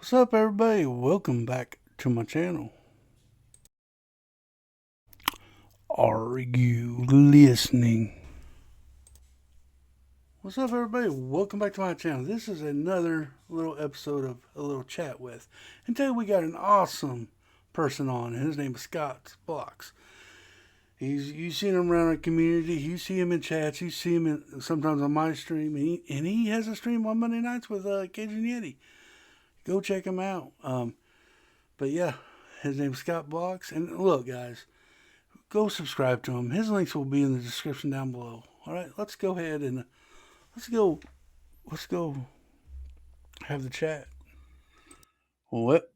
What's up, everybody? Welcome back to my channel. Are you listening? What's up, everybody? Welcome back to my channel. This is another little episode of a little chat with. And today we got an awesome person on. His name is Scott Blocks. You've seen him around our community. You see him in chats. You see him sometimes on my stream. And he has a stream on Monday nights with Cajun Yeti. Go check him out. But yeah, his name's Scott Blocks. And look, guys, go subscribe to him. His links will be in the description down below. All right, let's go ahead and let's go have the chat. What?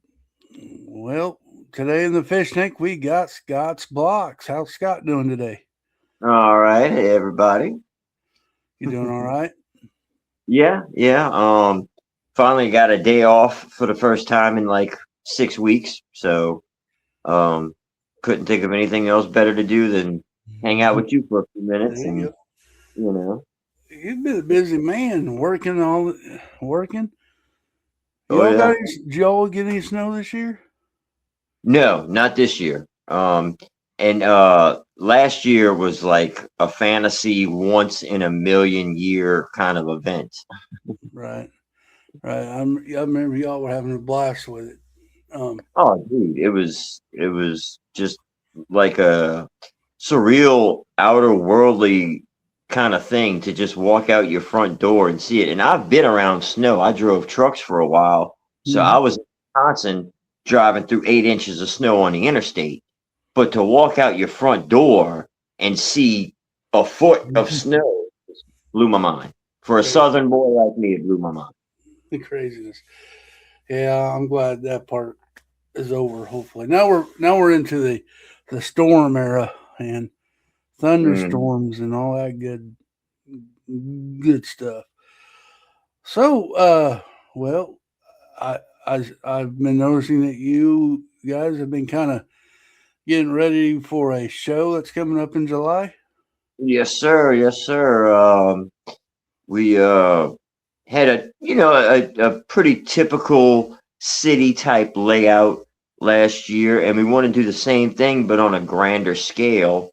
Well, today in the fish tank we got Scott's Blocks. How's Scott doing today? All right, hey everybody. You doing all right? Yeah. Finally got a day off for the first time in like 6 weeks. So couldn't think of anything else better to do than hang out with you for a few minutes There you and go. You've been a busy man working. Oh yeah. Did y'all get any snow this year? No, not this year. And last year was like a fantasy once in a million year kind of event. Right. I remember y'all were having a blast with it. Oh dude, it was just like a surreal outer worldly kind of thing to just walk out your front door and see it. And I've been around snow. I drove trucks for a while. So I was in Wisconsin driving through 8 inches of snow on the interstate. But to walk out your front door and see a foot of snow just blew my mind. For a southern boy like me, it blew my mind. The craziness. Yeah, I'm glad that part is over. Hopefully, now we're into the storm era and Mm. thunderstorms and all that good stuff. So, well, I, I've been noticing that you guys have been kind of getting ready for a show that's coming up in July. Yes, sir. Yes, sir. We had a pretty typical city type layout last year, and we want to do the same thing but on a grander scale.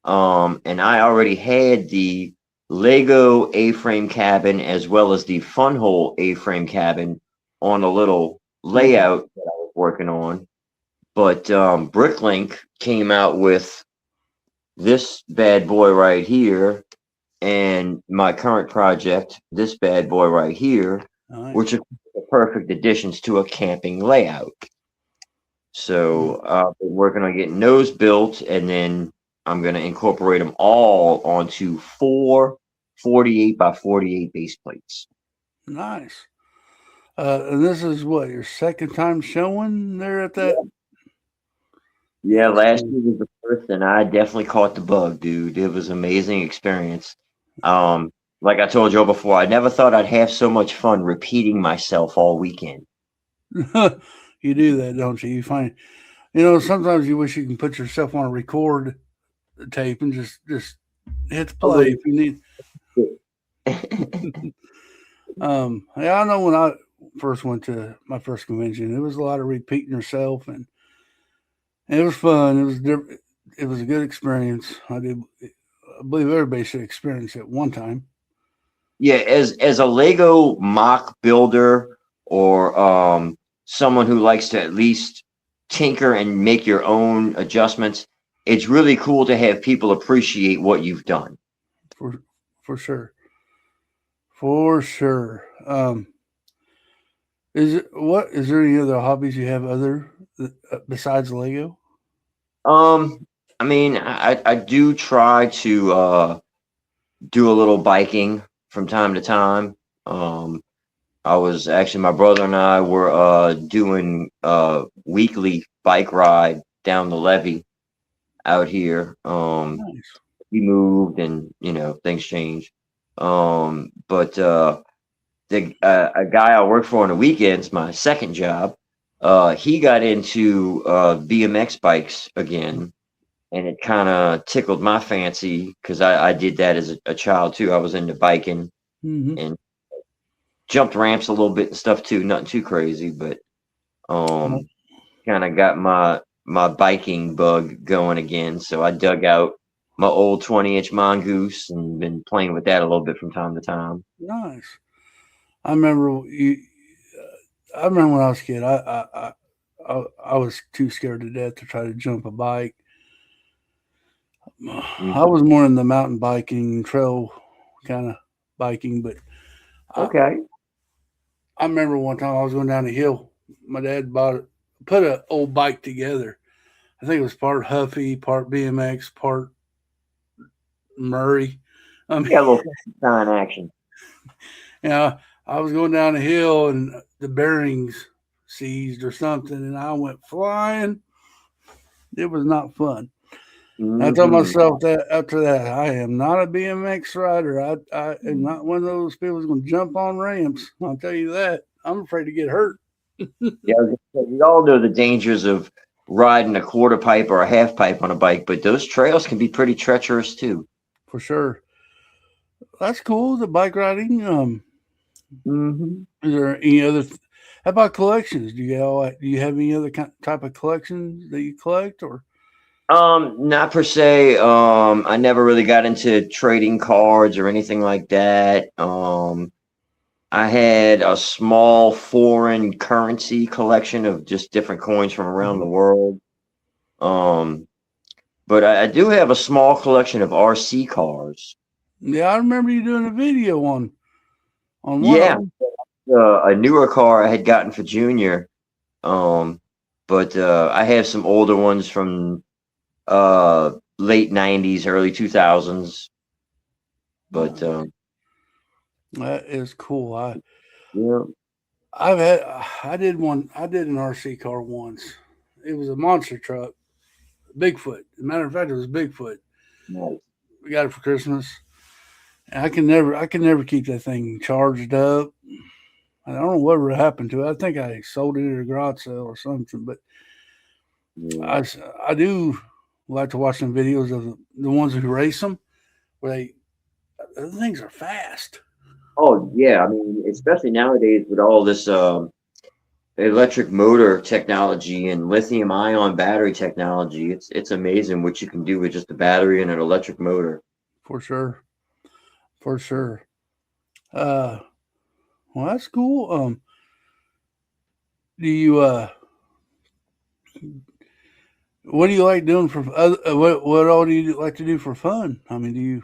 And I already had the Lego A-frame cabin as well as the Funhole A-frame cabin on a little layout that I was working on. But Bricklink came out with this bad boy right here and my current project, this bad boy right here, Nice. which are the perfect additions to a camping layout. So I've been working on getting those built, and then I'm going to incorporate them all onto four 48 by 48 base plates. Nice. And this is what your second time showing there at that. Yeah, last year was the first, and I definitely caught the bug, dude. It was an amazing experience. Like I told you before, I never thought I'd have so much fun repeating myself all weekend. You do that, don't you? You find, sometimes you wish you can put yourself on a record tape and just hit play if you need. Yeah, I know when I first went to my first convention, it was a lot of repeating yourself, and it was fun. It was different. It was a good experience. I believe everybody should experience it one time. Yeah, as a Lego mock builder or someone who likes to at least tinker and make your own adjustments, it's really cool to have people appreciate what you've done. For sure, for sure. Is there any other hobbies you have other besides Lego? I mean, I do try to do a little biking from time to time. I was actually my brother and I were doing weekly bike ride down the levee out here. Nice. He moved and things changed. But a guy I work for on the weekends, my second job, he got into BMX bikes again, and it kind of tickled my fancy because I did that as a child too. I was into biking Mm-hmm. and jumped ramps a little bit and stuff too, nothing too crazy, but Uh, Um, kind of got my biking bug going again. So I dug out my old 20-inch mongoose and been playing with that a little bit from time to time. nice. I remember you. I remember when I was a kid. I was too scared to death to try to jump a bike. I Mhm. was more in the mountain biking, trail kind of biking, but I, Okay. I remember one time I was going down a hill. My dad put an old bike together. I think it was part Huffy, part BMX, part Murray. I mean, Yeah, a little sign action. you know, I was going down a hill and the bearings seized or something, and I went flying. It was not fun. I told Hmm. myself that after that, I am not a BMX rider. I am not one of those people who's going to jump on ramps. I'll tell you that. I'm afraid to get hurt Yeah, we all know the dangers of riding a quarter pipe or a half pipe on a bike, but those trails can be pretty treacherous too. for sure. That's cool. The bike riding. Hmm. Is there any other? How about collections? Do you have any other type of collections that you collect or? Not per se. I never really got into trading cards or anything like that. I had a small foreign currency collection of just different coins from around the Mhm. world. Um, but I do have a small collection of RC cars. Yeah, I remember you doing a video on one of Yeah, them. a newer car I had gotten for Junior. Um, but I have some older ones from late '90s, early 2000s. But Nice. That is cool. yeah, I've had I did one. I did an RC car once. It was a monster truck, Bigfoot. As a matter of fact, it was Bigfoot. nice. We got it for Christmas. And I can never keep that thing charged up. I don't know whatever happened to it. I think I sold it at a garage sale or something. But Yeah. I, I do like to watch some videos of the ones who race them, where the things are fast. Oh yeah, I mean, especially nowadays with all this electric motor technology and lithium ion battery technology, it's amazing what you can do with just a battery and an electric motor. For sure, for sure. Uh, well, that's cool. Do you what do you like doing for what all do you like to do for fun? I mean, do you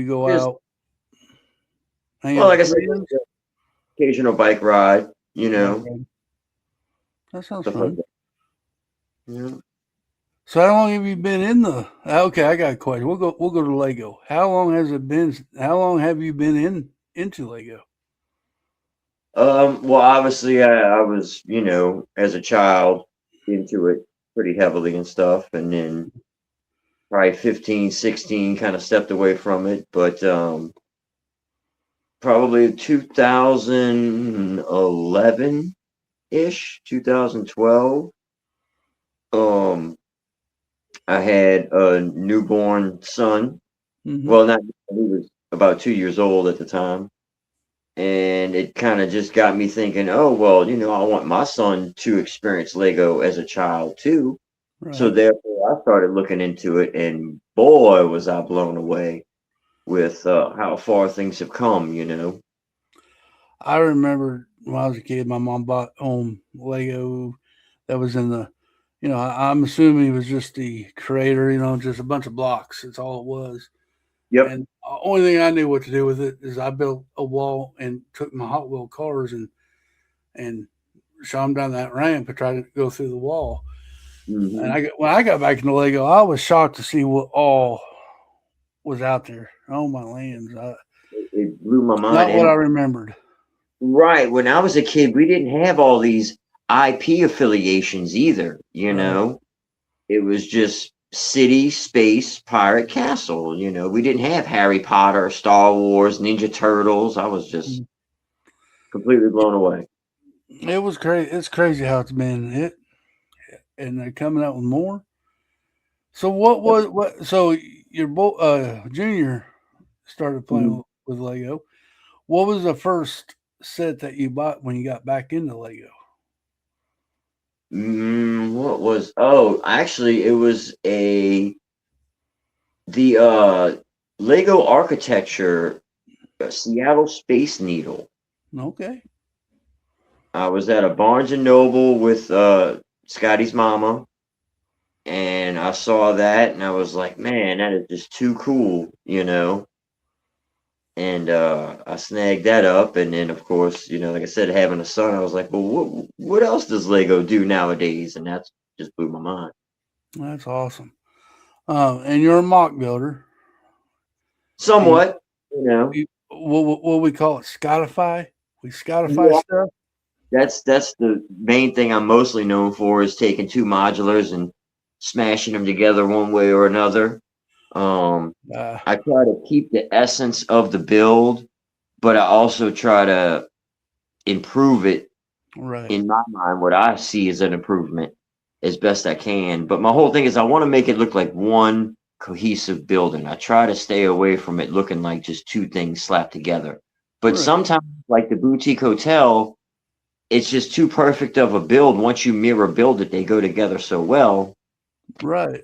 go Just out hang out well, like with I said, friends? occasional bike ride, Bike ride. That sounds stuff like fun. that. Yeah. So how long have you been in the? Okay, I got a question. We'll go to Lego. How long has it been? How long have you been into Lego? Well, obviously, I was, as a child into it pretty heavily and stuff, and then probably 15, 16, kind of stepped away from it, but probably 2011 ish, 2012. Um, I had a newborn son. Hmm. Well, not he was about 2 years old at the time, and it kind of just got me thinking, oh well, I want my son to experience Lego as a child too. So Right. therefore, I started looking into it, and boy, was I blown away with how far things have come. I remember when I was a kid, my mom bought home Lego that was in the, I'm assuming it was just the creator, just a bunch of blocks. That's all it was. Yep. And the only thing I knew what to do with it is I built a wall and took my Hot Wheel cars and shot them down that ramp and tried to go through the wall. And Hmm. when I got back into Lego, I was shocked to see what all was out there. Oh my lands! It blew my mind, Not what and I remembered. right, when I was a kid, we didn't have all these IP affiliations either, Right. It was just city, space, pirate, castle, We didn't have Harry Potter, Star Wars, Ninja Turtles. I was just completely blown away. It was crazy. It's crazy how it's been. And they're coming out with more. So what Yep. was what? So your Junior started playing Mhm. with Lego. What was the first? set that you bought when you got back into Lego? What was? Oh, actually, it was the Lego architecture Seattle Space Needle. Okay. I was at a Barnes and Noble with Scotty's mama, and I saw that, and I was like, man, that is just too cool, you know. And I snagged that up, and then of course, like I said, having a son, I was like, well, what else does Lego do nowadays? And that's just blew my mind. That's awesome. And you're a mock builder. You, Somewhat, you know. what we call it, Scotify. We Scotify Yeah, stuff. that's the main thing I'm mostly known for is taking two modulars and smashing them together one way or another. Um, Uh, I try to keep the essence of the build, but I also try to improve it right, in my mind. What I see as an improvement as best I can. But my whole thing is I want to make it look like one cohesive building. I try to stay away from it looking like just two things slapped together. But right, sometimes, like the boutique hotel, it's just too perfect of a build. Once you mirror build it, they go together so well. right.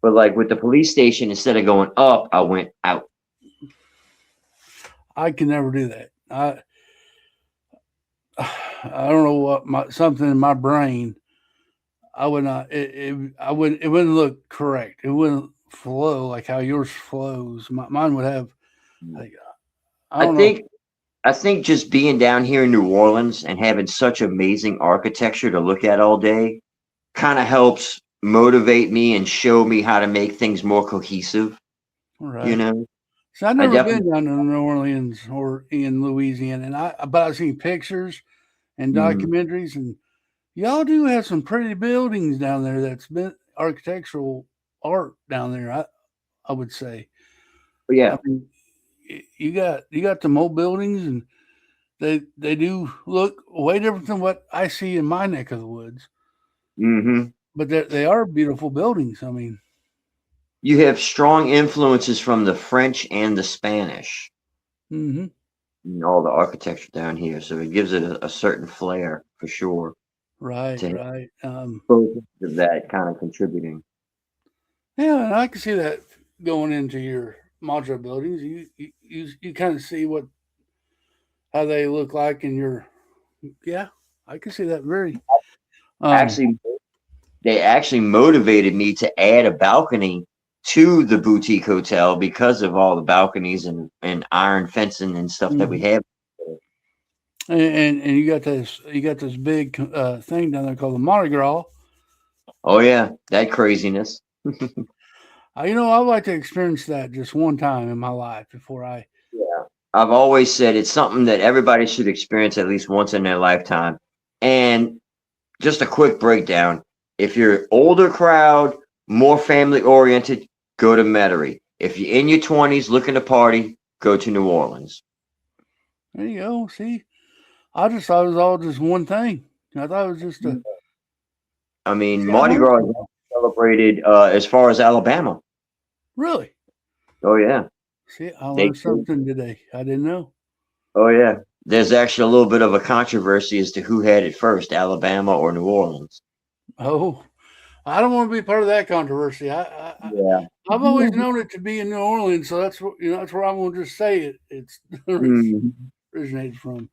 But like with the police station, instead of going up, I went out. I can never do that. I don't know what something in my brain. I would not. I would. It wouldn't look correct. It wouldn't flow like how yours flows. Mine would have. Like, I I don't know. think I think just being down here in New Orleans and having such amazing architecture to look at all day kind of helps motivate me and show me how to make things more cohesive. You Right. know, So I've I never definitely. been down to New Orleans or in Louisiana, and but I've seen pictures and Mm, documentaries, and y'all do have some pretty buildings down there. That's been architectural art down there. I would say. but I yeah. mean, you got the old buildings, and they do look way different than what I see in my neck of the woods. Hmm. But they are beautiful buildings. I mean, You have strong influences from the French and the Spanish hmm in all the architecture down here, so it gives it a certain flair for sure. right, To have right. both of that kind of contributing. Yeah, and I can see that going into your modular buildings. You kind of see what how they look like in your yeah. I can see that very. Um, Actually, they actually motivated me to add a balcony to the boutique hotel because of all the balconies and iron fencing and stuff that we mhm. have. And you got this big thing down there called the Mardi Gras. Oh yeah, that craziness. I'd like to experience that just one time in my life before I. Yeah. I've always said it's something that everybody should experience at least once in their lifetime. And just a quick breakdown. If you're older crowd, more family oriented, go to Metairie. If you're in your 20s looking to party, go to New Orleans. There you go. See, I just thought it was all just one thing. I thought it was just a. I mean, See, I Mardi learned Gras is something. celebrated as far as Alabama. Really. Oh yeah, See, I they. learned something today. I didn't know. Oh yeah, there's actually a little bit of a controversy as to who had it first, Alabama or New Orleans. Oh, I don't want to be part of that controversy. Yeah. I've always known it to be in New Orleans, so that's where I'm going to just say it's Mhm. originated from.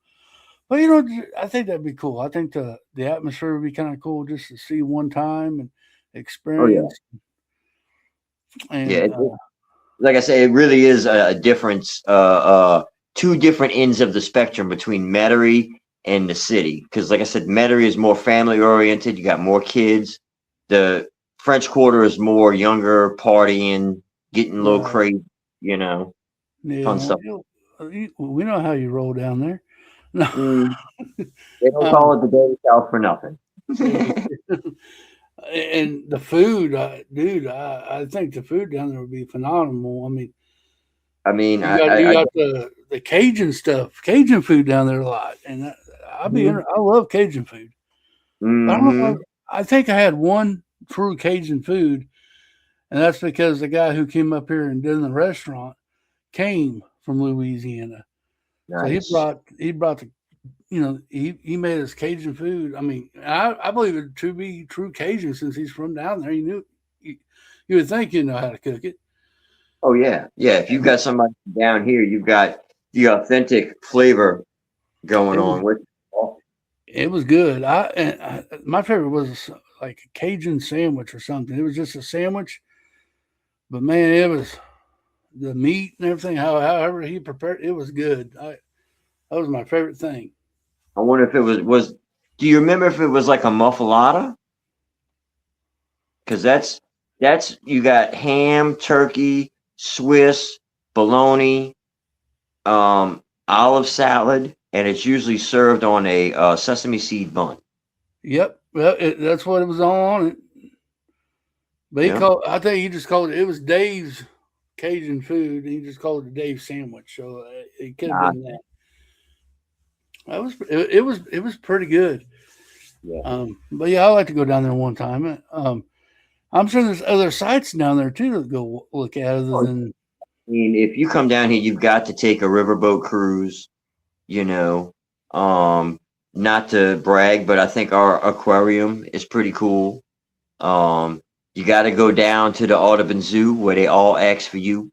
But I think that'd be cool. I think the atmosphere would be kind of cool just to see one time and Oh yeah, experience. yeah. And Like I say, it really is a difference. Two different ends of the spectrum between Metairie and the city. Because, like I said, Metairie is more family oriented. You got more kids. The French Quarter is more younger, partying, getting a little right, crazy. You know, yeah, fun stuff. we know how you roll down there. No, Mm, they don't um, call it the Dirty South for nothing. yeah. And the food, dude, I think the food down there would be phenomenal. I mean, I mean, you got you got the Cajun stuff, Cajun food down there a lot, and I love Cajun food. But I don't know. mm-hmm. I think I had one true Cajun food, and that's because the guy who came up here and did the restaurant came from Louisiana. So he Nice. brought the he made us Cajun food. I mean, I believe it to be true Cajun since he's from down there. He knew you, you would think you know how to cook it. Oh yeah, yeah. If you've got somebody down here, you've got the authentic flavor going It was on. With it was good. My favorite was like a Cajun sandwich or something. It was just a sandwich, but man, it was the meat and everything. However he prepared, it was good. That was my favorite thing. I wonder if it was. Do you remember if it was like a muffalata? Because that's you got ham, turkey, Swiss, bologna, olive salad, and it's usually served on a sesame seed bun. Yep, well, that's what it was on. But Yeah. I think he just called it. It was Dave's Cajun food. And he just called it a Dave sandwich. So it could have Nah, been that. It was pretty good. yeah. But yeah, I like to go down there one time. I'm sure there's other sites down there too to go look at other Oh, than I mean, if you come down here, you've got to take a riverboat cruise. You know, um, not to brag, but I think our aquarium is pretty cool. You got to go down to the Audubon Zoo where they all ask for you.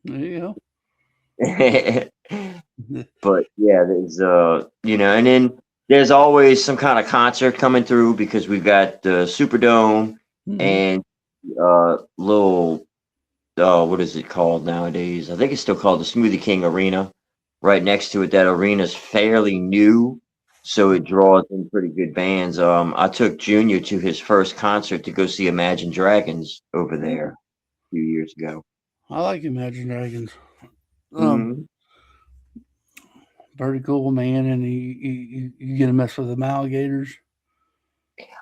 you know. But yeah, there's and then there's always some kind of concert coming through because we've got the Superdome Mhm. and little what is it called nowadays? I think it's still called the Smoothie King Arena. Right next to it, that arena's fairly new, so it draws in pretty good bands. I took Junior to his first concert to go see Imagine Dragons over there a few years ago. I like Imagine Dragons. Um, Mhm. Pretty cool man, and you get to mess with them alligators.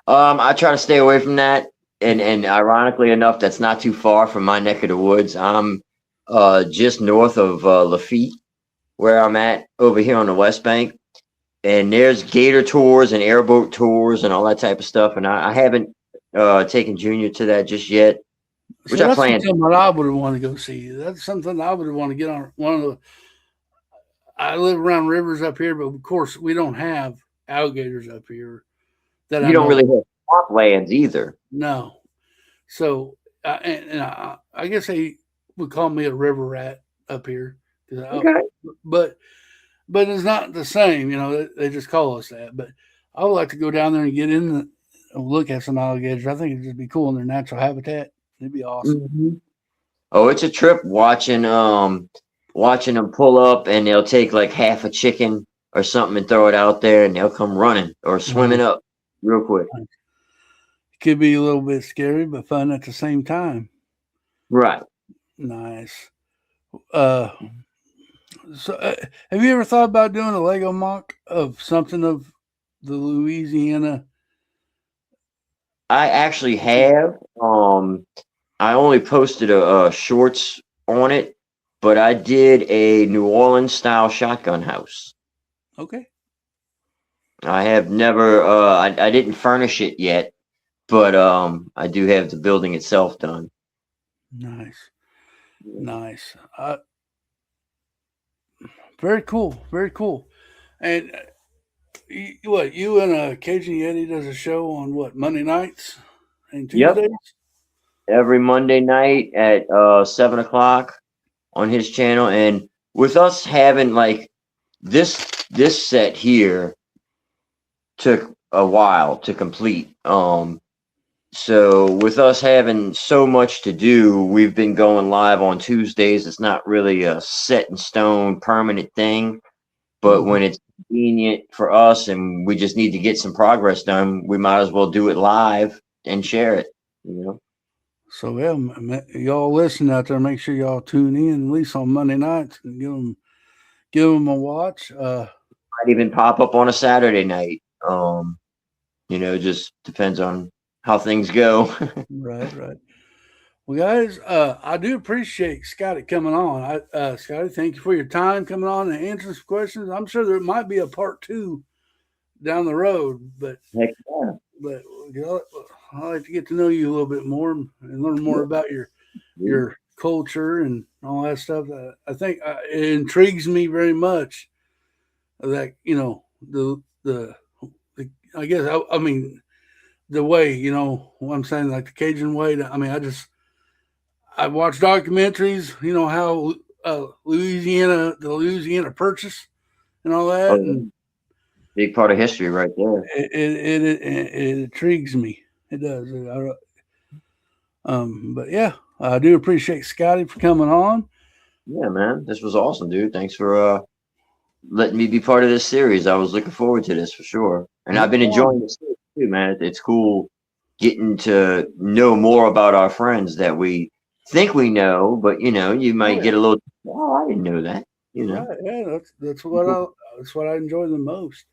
I try to stay away from that, and ironically enough, that's not too far from my neck of the woods. I'm just north of Lafitte, where I'm at over here on the West Bank, and there's gator tours and airboat tours and all that type of stuff, and I haven't taken Junior to that just yet, which So I that's plan. something that I would want to go see. That's something I would want to get on one of the. I live around rivers up here, but of course we don't have alligators up here that I You don't know really of. have swamplands either. No. So I guess they would call me a river rat up here. 'Cause Okay. but but it's not the same. They just call us that. But I would like to go down there and get in look at some alligators. I think it'd just be cool in their natural habitat. It'd be awesome. Mhm. Oh, it's a trip watching them pull up, and they'll take like half a chicken or something and throw it out there, and they'll come running or swimming Nice. up real quick. Nice. Could be a little bit scary, but fun at the same time. Right. Nice. Uh, so, have you ever thought about doing a Lego mock of something of the Louisiana? I actually have. I only posted a shorts on it, but I did a New Orleans style shotgun house. Okay, I have never. I didn't furnish it yet, but I do have the building itself done. nice, nice. Very cool, very cool. And what you and Cajun Yeti does a show on what Monday nights and Yep. Tuesdays? Every Monday night at 7 o'clock on his channel, and with us having like this set here took a while to complete. So with us having so much to do, we've been going live on Tuesdays. It's not really a set in stone permanent thing, but Mm-hmm. when it's convenient for us and we just need to get some progress done, we might as well do it live and share it. You know, So yeah, y'all listen out there. Make sure y'all tune in at least on Monday nights and give them a watch. might even pop up on a Saturday night. Just depends on how things go. Right, right. Well, guys, I do appreciate Scotty coming on. Scotty, thank you for your time coming on and answering some questions. I'm sure there might be a part two down the road, but Heck yeah. but I'd like to get to know you a little bit more and learn more about your culture and and all that stuff. I think it intrigues me very much. That the I guess I mean the way what I'm saying, like the Cajun way. I mean, I watch documentaries. How the Louisiana Purchase and all that, Oh, and big part of history right there. it intrigues me. It does. But yeah, I do appreciate Scotty for coming on. Yeah, man, this was awesome, dude. Thanks for letting me be part of this series. I was looking forward to this for sure, and No I've been enjoying problem. this too, man. It's cool getting to know more about our friends that we think we know, but you Oh might yeah, get a little. Oh, I didn't know that. You know. right. Yeah, that's what I enjoy the most.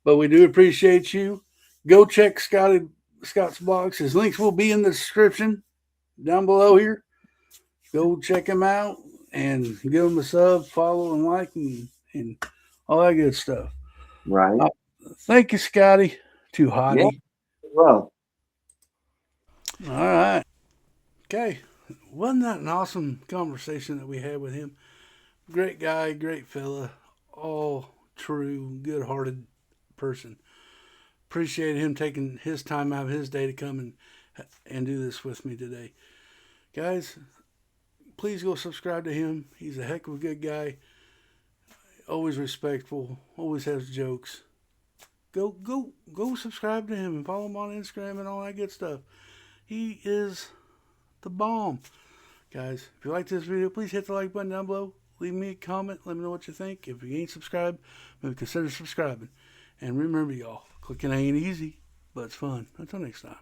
But we do appreciate you. Go check Scott's box. His links will be in the description down below here. Go check him out and give him a sub, follow, and like, and all that good stuff. Right. Uh, Thank you, Scotty. Too Yeah. hottie. Well. All right. Okay. Wasn't that an awesome conversation that we had with him? Great guy, great fella, all true, good hearted person. Appreciate him taking his time out of his day to come and do this with me today. Guys, please go subscribe to him. He's a heck of a good guy. Always respectful, always has jokes. Go subscribe to him and follow him on Instagram and all that good stuff. He is the bomb. Guys, if you like this video, please hit the like button down below. Leave me a comment. Let me know what you think. If you ain't subscribed, maybe consider subscribing. And remember, y'all, clicking ain't easy, but it's fun. Until next time.